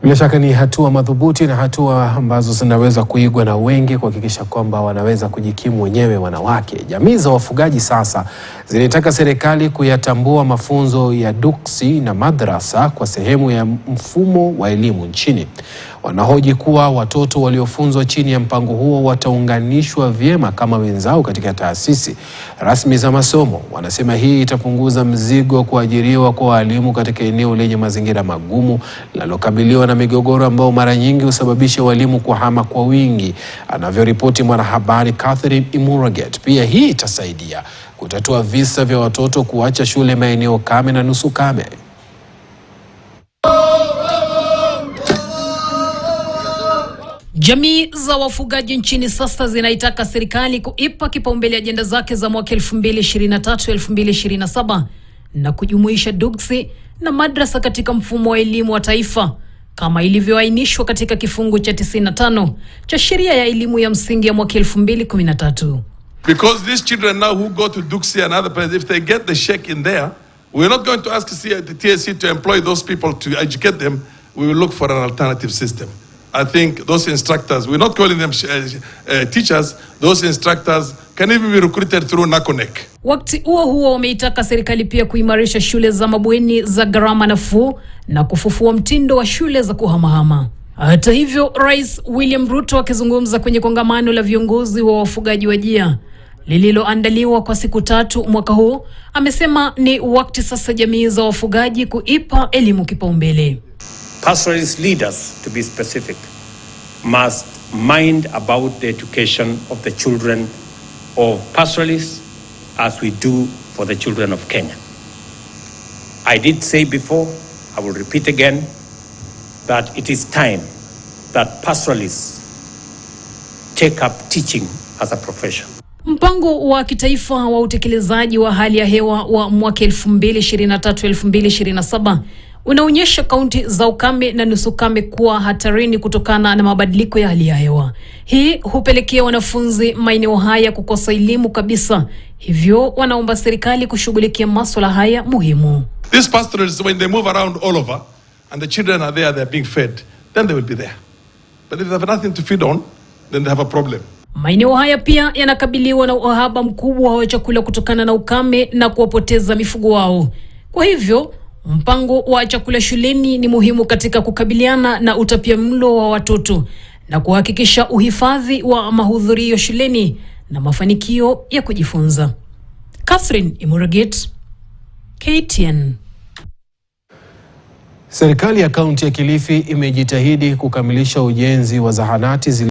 Bila shaka ni hatua madhubuti na hatua ambazo zinaweza kuigwa na wengi kuhakikisha kwamba wanaweza kujikimu wenyewe wanawake. Jamii za wafugaji sasa zinataka serikali kuyatambua mafunzo ya duksi na madrasa kwa sehemu ya mfumo wa elimu nchini. Wanahoji kuwa watoto waliofunzwa chini ya mpango huo wataunganishwa vyema kama wenzao katika taasisi rasmi za masomo. Wanasema hii itapunguza mzigo kuajiriwa kwa walimu katika eneo lenye mazingira magumu linalokabiliwa na migogoro ambao mara nyingi husababisha walimu kuhama kwa wingi, anavyoripoti mwanahabari Catherine Imuraget. Pia hii itasaidia kutatua visa vya watoto kuacha shule maeneo kame na nusu kame. Jamii za wafugaji nchini sasa zinaitaka serikali kuipa kipaumbele ajenda zake za mwaka 2023-2027 na kujumuisha duksi na madrasa katika mfumo wa elimu wa taifa kama ilivyoainishwa katika kifungu cha 95 cha sheria ya elimu ya msingi ya mwaka 2013. Because these children now who go to Duksi and other places, if they get the check in there, we're not going to ask the TSC to employ those people to educate them. We will look for an alternative system. I think those instructors, we're not calling them teachers, those instructors can even be recruited through NACONEC. Wakati huo wameitaka serikali pia kuimarisha shule za mabweni za gharama nafuu na kufufua mtindo wa shule za kuhamahama. Hata hivyo, Rais William Ruto akizungumza kwenye kongamano la viongozi wa wafugaji wa Jia lililoandaliwa kwa siku 3 mwaka huu, amesema ni wakati sasa jamii za wafugaji kuipa elimu kipaumbele. Pastoralist leaders, to be specific, must mind about the education of the children of pastoralists as we do for the children of Kenya. I did say before, I will repeat again, that it is time that pastoralists take up teaching as a profession. Mpango wa kitaifa wa utekelezaji wa hali ya hewa wa mwaka 2023-2027 unaonyesha kaunti za ukame na nusu kame kuwa hatarini kutokana na mabadiliko ya hali ya hewa. Hii hupelekea wanafunzi maeneo haya kukosa elimu kabisa. Hivyo wanaomba serikali kushughulikia masuala haya muhimu. These pastoralists, when they move around all over and the children are there, they're being fed, then they will be there. But if they have nothing to feed on, then they have a problem. Maeneo haya pia yanakabiliwa na uhaba mkubwa wa chakula kutokana na ukame na kuwapoteza mifugo wao. Kwa hivyo, mpango wa chakula shuleni ni muhimu katika kukabiliana na utapiamlo wa watoto na kuhakikisha uhifadhi wa mahudhurio shuleni na mafanikio ya kujifunza. Catherine Imuraget, KTN. Serikali ya kaunti ya Kilifi imejitahidi kukamilisha ujenzi wa zahanati